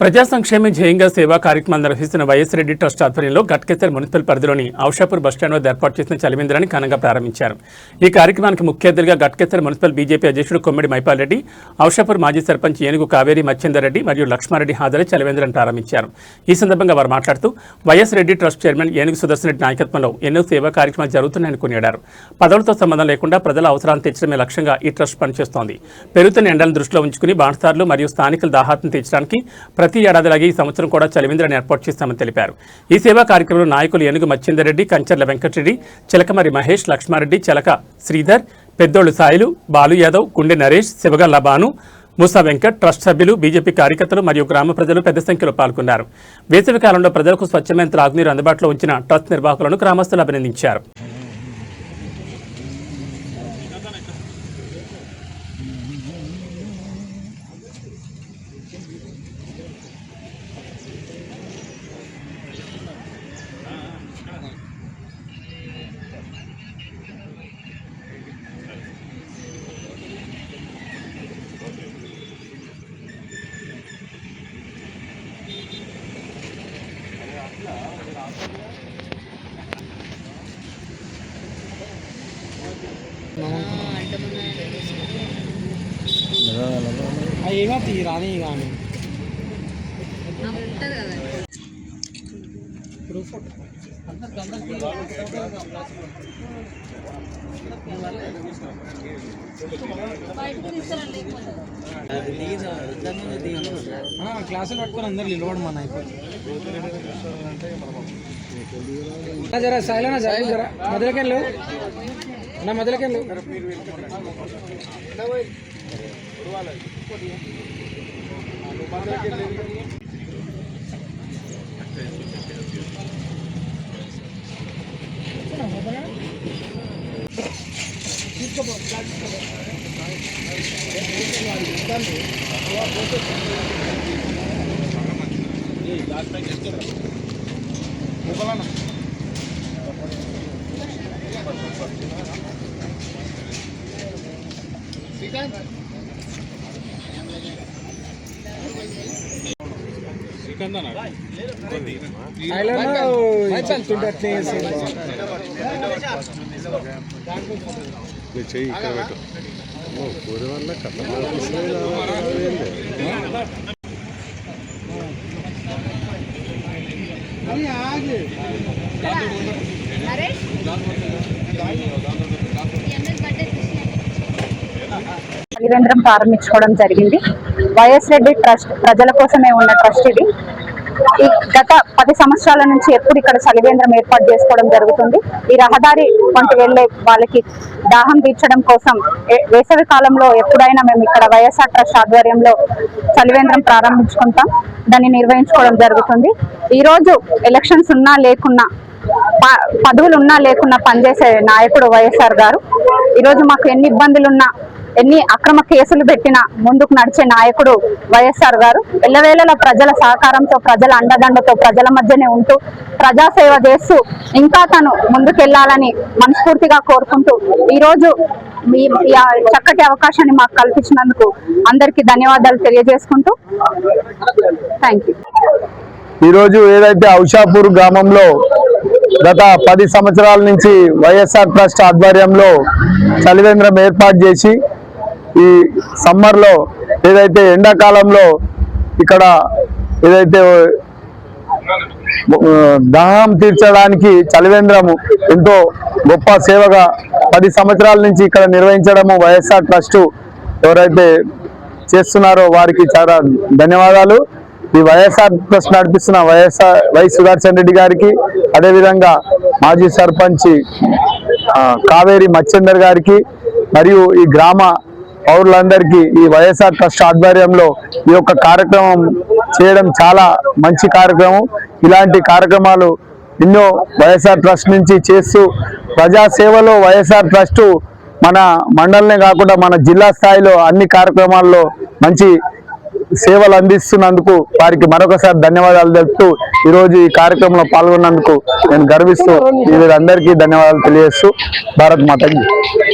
ప్రజా సంక్షేమ ధ్యేయంగా సేవా కార్యక్రమాలు నిర్వహిస్తున్న వైఎస్ రెడ్డి ట్రస్ట్ ఆధ్వర్యంలో గట్కేసర్ మున్సిపల్ పరిధిలోని ఔషాపూర్ బస్టాండ్ వద్ద ఏర్పాటు చేసిన చలివేంద్రాన్ని ఘనంగా ప్రారంభించారు. ఈ కార్యక్రమానికి ముఖ్య అతిథిగా గట్కేసర్ మున్సిపల్ బీజేపీ అధ్యక్షుడు కొమ్మిడి మైపాల్ రెడ్డి, ఔషాపూర్ మాజీ సర్పంచ్ ఏనుగు కావేరి మచ్చేందర్ రెడ్డి మరియు లక్ష్మారెడ్డి హాజరై చలివేంద్రాన్ని ప్రారంభించారు. ఈ సందర్భంగా వారు మాట్లాడుతూ వైఎస్ రెడ్డి ట్రస్ట్ చైర్మన్ ఏనుగు సుదర్శన్ రెడ్డి నాయకత్వంలో ఎన్నో సేవా కార్యక్రమాలు జరుగుతున్నాయని కొనియాడారు. పదవులతో సంబంధం లేకుండా ప్రజల అవసరాలను తీర్చడమే లక్ష్యంగా ఈ ట్రస్ట్ పనిచేస్తోంది. పెరుగుతున్న ఎండలను దృష్టిలో ఉంచుకుని బాణసార్లు మరియు స్థానికుల దాహార్తిని తీర్చడానికి ప్రతి ఏడాదిలాగే ఈ సంవత్సరం కూడా చలివేంద్రాన్ని ఏర్పాటు చేస్తామని తెలిపారు. ఈ సేవా కార్యక్రమంలో నాయకులు ఏనుగు మచ్చేందర్ రెడ్డి, కంచర్ల వెంకటరెడ్డి, చిలకమరి మహేష్, లక్ష్మారెడ్డి, చెలక శ్రీధర్, పెద్దోళ్లు సాయిలు, బాలు యాదవ్, గుండె నరేష్, శివగల్ల బాను, మూసా వెంకట్, ట్రస్ట్ సభ్యులు, బీజేపీ కార్యకర్తలు మరియు గ్రామ ప్రజలు పెద్ద సంఖ్యలో పాల్గొన్నారు. వేసవి కాలంలో ప్రజలకు స్వచ్ఛమైన త్రాగునీరు అందుబాటులో ఉంచిన ట్రస్ట్ నిర్వాహకులను గ్రామస్తులు అభినందించారు. ఏమో తీరాని కానీ క్లాసులు పట్టుకొని అందరు నిలబడు మన జరా సైలనా జరా మొదలకెళ్ళు నా మొదలకెళ్ళు చెయ్యి ఇక్కడ పెట్టు కూర వల్ల కథ చలివేంద్రం ప్రారంభించుకోవడం జరిగింది. వైఎస్ రెడ్డి ట్రస్ట్ ప్రజల కోసమే ఉన్న ట్రస్ట్ ఇది. ఈ గత 10 సంవత్సరాల నుంచి ఎప్పుడు ఇక్కడ చలివేంద్రం ఏర్పాటు చేసుకోవడం జరుగుతుంది. ఈ రహదారి వంటి వెళ్లే వాళ్ళకి దాహం తీర్చడం కోసం వేసవి కాలంలో ఎప్పుడైనా మేము ఇక్కడ వైఎస్ఆర్ ట్రస్ట్ ఆధ్వర్యంలో చలివేంద్రం ప్రారంభించుకుంటాం, దాన్ని నిర్వహించుకోవడం జరుగుతుంది. ఈ రోజు ఎలక్షన్స్ ఉన్నా లేకున్నా, పదవులు ఉన్నా లేకున్నా పనిచేసే నాయకుడు వైఎస్ఆర్ గారు. ఈరోజు మాకు ఎన్ని ఇబ్బందులున్నా, ఎన్ని అక్రమ కేసులు పెట్టినా ముందుకు నడిచే నాయకుడు వైఎస్ఆర్ గారు. ఎల్లవేళలా ప్రజల సహకారంతో, ప్రజల అండదండతో, ప్రజల మధ్యనే ఉంటూ ప్రజాసేవ చేస్తూ ఇంకా తను ముందుకెళ్లాలని మనస్ఫూర్తిగా కోరుకుంటూ ఈరోజు ఈ చక్కటి అవకాశాన్ని మాకు కల్పించినందుకు అందరికీ ధన్యవాదాలు తెలియజేసుకుంటూ థ్యాంక్ యూ. ఈరోజు ఏదైతే ఔషాపూర్ గ్రామంలో గత 10 సంవత్సరాల నుంచి వైఎస్ఆర్ ట్రస్ట్ ఆధ్వర్యంలో చలివేంద్రం ఏర్పాటు చేసి ఈ సమ్మర్లో ఏదైతే ఎండాకాలంలో ఇక్కడ ఏదైతే దాహం తీర్చడానికి చలివేంద్రము ఎంతో గొప్ప సేవగా 10 సంవత్సరాల నుంచి ఇక్కడ నిర్వహించడము వైఎస్ఆర్ ట్రస్ట్ ఎవరైతే చేస్తున్నారో వారికి చాలా ధన్యవాదాలు. ఈ వైఎస్ఆర్ ట్రస్ట్ నడిపిస్తున్న వై సుదర్శన్ రెడ్డి గారికి, అదేవిధంగా మాజీ సర్పంచ్ కావేరి మచ్చేందర్ గారికి మరియు ఈ గ్రామ పౌరులందరికీ ఈ వైఎస్ఆర్ ట్రస్ట్ ఆధ్వర్యంలో ఈ యొక్క కార్యక్రమం చేయడం చాలా మంచి కార్యక్రమం. ఇలాంటి కార్యక్రమాలు ఎన్నో వైఎస్ఆర్ ట్రస్ట్ నుంచి చేస్తూ ప్రజాసేవలో వైఎస్ఆర్ ట్రస్ట్ మన మండలనే కాకుండా మన జిల్లా స్థాయిలో అన్ని కార్యక్రమాల్లో మంచి సేవలు అందిస్తున్నందుకు వారికి మరొకసారి ధన్యవాదాలు తెలుపుతూ ఈరోజు ఈ కార్యక్రమంలో పాల్గొన్నందుకు నేను గర్విస్తూ వీరందరికీ ధన్యవాదాలు తెలియజేస్తూ భారత్ మాతకి.